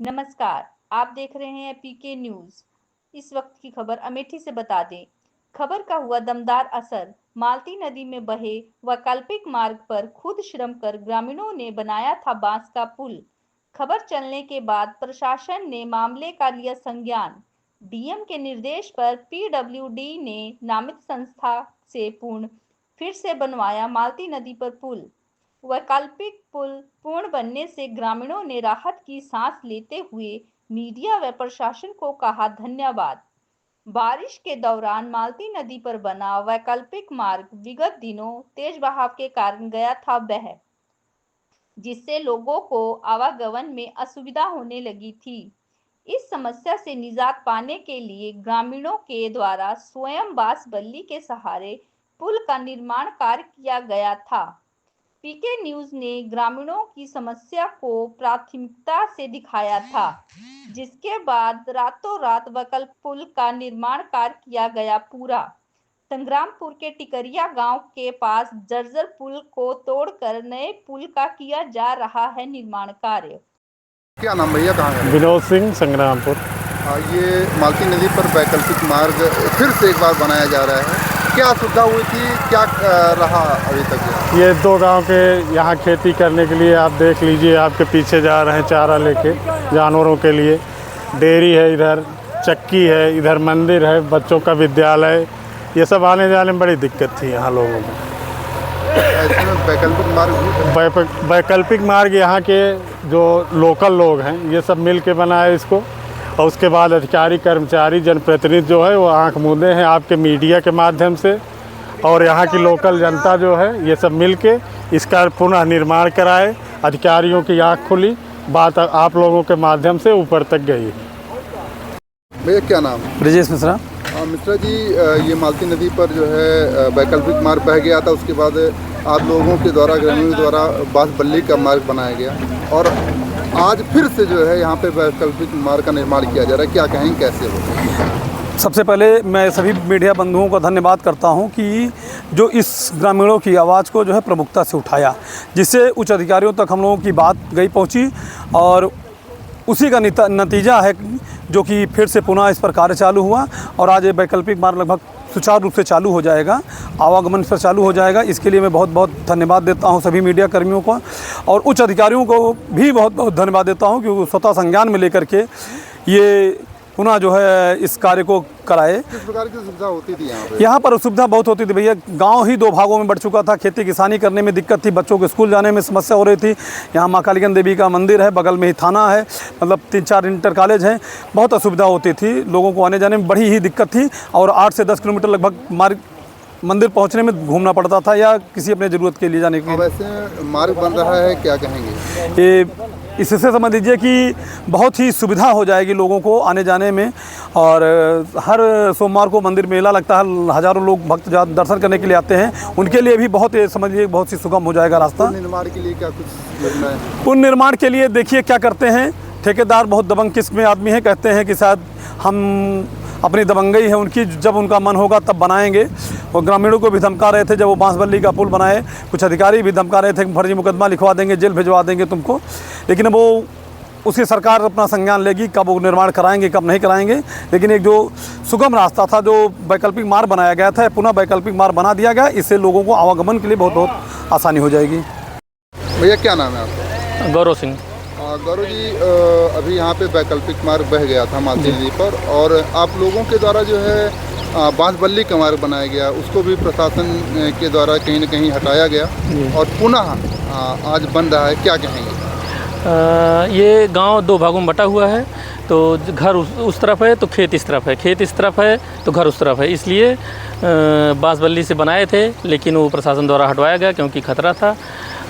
नमस्कार, आप देख रहे हैं पीके न्यूज। इस वक्त की खबर अमेठी से बता दें। खबर का हुआ दमदार असर। मालती नदी में बहे वैकल्पिक मार्ग पर खुद श्रम कर ग्रामीणों ने बनाया था बांस का पुल। खबर चलने के बाद प्रशासन ने मामले का लिया संज्ञान। डीएम के निर्देश पर पीडब्ल्यूडी ने नामित संस्था से फिर से बनवाया मालती नदी पर पुल। वैकल्पिक पुल पूर्ण बनने से ग्रामीणों ने राहत की सांस लेते हुए मीडिया व प्रशासन को कहा धन्यवाद। बारिश के दौरान मालती नदी पर बना वैकल्पिक मार्ग विगत दिनों तेज बहाव के कारण गया था बह, जिससे लोगों को आवागमन में असुविधा होने लगी थी। इस समस्या से निजात पाने के लिए ग्रामीणों के द्वारा स्वयं बांस बल्ली के सहारे पुल का निर्माण कार्य किया गया था। पीके न्यूज ने ग्रामीणों की समस्या को प्राथमिकता से दिखाया था, जिसके बाद रातों रात वैकल्पिक पुल का निर्माण कार्य किया गया पूरा। संग्रामपुर के टिकरिया गांव के पास जर्जर पुल को तोड़कर नए पुल का किया जा रहा है निर्माण कार्य। क्या नाम भैया, कहाँ है? विनोद सिंह, संग्रामपुर। ये मालती नदी पर वैकल्पिक मार्ग फिर से एक बार बनाया जा रहा है। क्या सुविधा हुई थी, क्या रहा अभी तक? ये दो गांव के यहाँ खेती करने के लिए आप देख लीजिए, आपके पीछे जा रहे हैं चारा लेके जानवरों के लिए। डेयरी है, इधर चक्की है, इधर मंदिर है, बच्चों का विद्यालय, ये सब आने जाने में बड़ी दिक्कत थी यहाँ लोगों को। वैकल्पिक मार्ग यहाँ के जो लोकल लोग हैं ये सब मिल के बनाए इसको, और उसके बाद अधिकारी कर्मचारी जनप्रतिनिधि जो है वो आंख मूंदे हैं आपके मीडिया के माध्यम से, और यहाँ की लोकल जनता जो है ये सब मिल के इसका पुनः निर्माण कराए। अधिकारियों की आंख खुली, बात आप लोगों के माध्यम से ऊपर तक गई। भैया क्या नाम? ब्रजेश मिश्रा। मिश्रा जी, ये मालती नदी पर जो है वैकल्पिक मार्ग बह गया था, उसके बाद आप लोगों के द्वारा, ग्रामीणों द्वारा बांस बल्ली का मार्ग बनाया गया, और आज फिर से जो है यहाँ पे वैकल्पिक मार्ग का निर्माण किया जा रहा है। क्या कहेंगे, कैसे हो? सबसे पहले मैं सभी मीडिया बंधुओं का धन्यवाद करता हूं कि जो इस ग्रामीणों की आवाज़ को जो है प्रमुखता से उठाया, जिससे उच्च अधिकारियों तक हम लोगों की बात पहुंची, और उसी का नतीजा है जो कि फिर से पुनः इस पर कार्य चालू हुआ, और आज ये वैकल्पिक मार्ग लगभग सुचारू रूप से चालू हो जाएगा, आवागमन पर चालू हो जाएगा। इसके लिए मैं बहुत बहुत धन्यवाद देता हूं सभी मीडिया कर्मियों को, और उच्च अधिकारियों को भी बहुत बहुत धन्यवाद देता हूं कि वो स्वतः संज्ञान में लेकर के ये पुनः जो है इस कार्य को कराए। किस प्रकार की सुविधा होती थी यहाँ पे? यहाँ पर सुविधा बहुत होती थी भैया। गांव ही दो भागों में बढ़ चुका था, खेती किसानी करने में दिक्कत थी, बच्चों को स्कूल जाने में समस्या हो रही थी। यहाँ माँ कालीगंज देवी का मंदिर है, बगल में ही थाना है, मतलब 3-4 इंटर कॉलेज हैं, बहुत असुविधा होती थी, लोगों को आने जाने में बड़ी ही दिक्कत थी, और 8 से 10 किलोमीटर लगभग मंदिर पहुंचने में घूमना पड़ता था, या किसी अपने ज़रूरत के लिए जाने के लिए। वैसे मार्ग बन रहा है, क्या कहेंगे? ये इससे समझ लीजिए कि बहुत ही सुविधा हो जाएगी लोगों को आने जाने में, और हर सोमवार को मंदिर मेला लगता है, हज़ारों लोग भक्त दर्शन करने के लिए आते हैं, उनके लिए भी बहुत समझिए बहुत ही सुगम हो जाएगा रास्ता। पुल निर्माण के लिए क्या कुछ योजना है? पुल निर्माण के लिए देखिए क्या करते हैं, ठेकेदार बहुत दबंग किस्म में आदमी है, कहते हैं कि शायद हम अपनी दबंगई है उनकी, जब उनका मन होगा तब बनाएंगे। और ग्रामीणों को भी धमका रहे थे जब वो बांस बल्ली का पुल बनाए, कुछ अधिकारी भी धमका रहे थे कि फर्जी मुकदमा लिखवा देंगे, जेल भिजवा देंगे तुमको, लेकिन वो उसकी सरकार अपना संज्ञान लेगी कब वो निर्माण कराएंगे कब नहीं कराएंगे। लेकिन एक जो सुगम रास्ता था, जो वैकल्पिक मार्ग बनाया गया था, पुनः वैकल्पिक मार्ग बना दिया गया, इससे लोगों को आवागमन के लिए बहुत बहुत आसानी हो जाएगी। भैया क्या नाम है आपका? गौरव सिंह। गौरव जी, अभी यहाँ पे वैकल्पिक मार्ग बह गया था मालती नदी पर, और आप लोगों के द्वारा जो है बांस बल्ली का मार्ग बनाया गया, उसको भी प्रशासन के द्वारा कहीं न कहीं हटाया गया, और पुनः आज बन रहा है। क्या कहेंगे? ये गांव दो भागों में बटा हुआ है, तो घर उस तरफ है तो खेत इस तरफ है, खेत इस तरफ है तो घर उस तरफ है, इसलिए बांस बल्ली से बनाए थे, लेकिन वो प्रशासन द्वारा हटवाया गया क्योंकि खतरा था।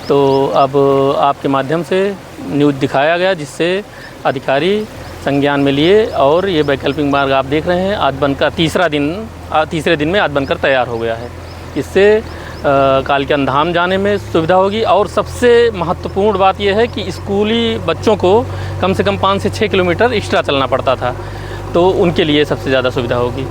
तो अब आपके माध्यम से न्यूज़ दिखाया गया, जिससे अधिकारी संज्ञान में लिए, और ये वैकल्पिक मार्ग आप देख रहे हैं आज बनकर तीसरे दिन में आज बनकर तैयार हो गया है। इससे कालकन धाम जाने में सुविधा होगी, और सबसे महत्वपूर्ण बात यह है कि स्कूली बच्चों को कम से कम 5 से 6 किलोमीटर एक्स्ट्रा चलना पड़ता था, तो उनके लिए सबसे ज़्यादा सुविधा होगी।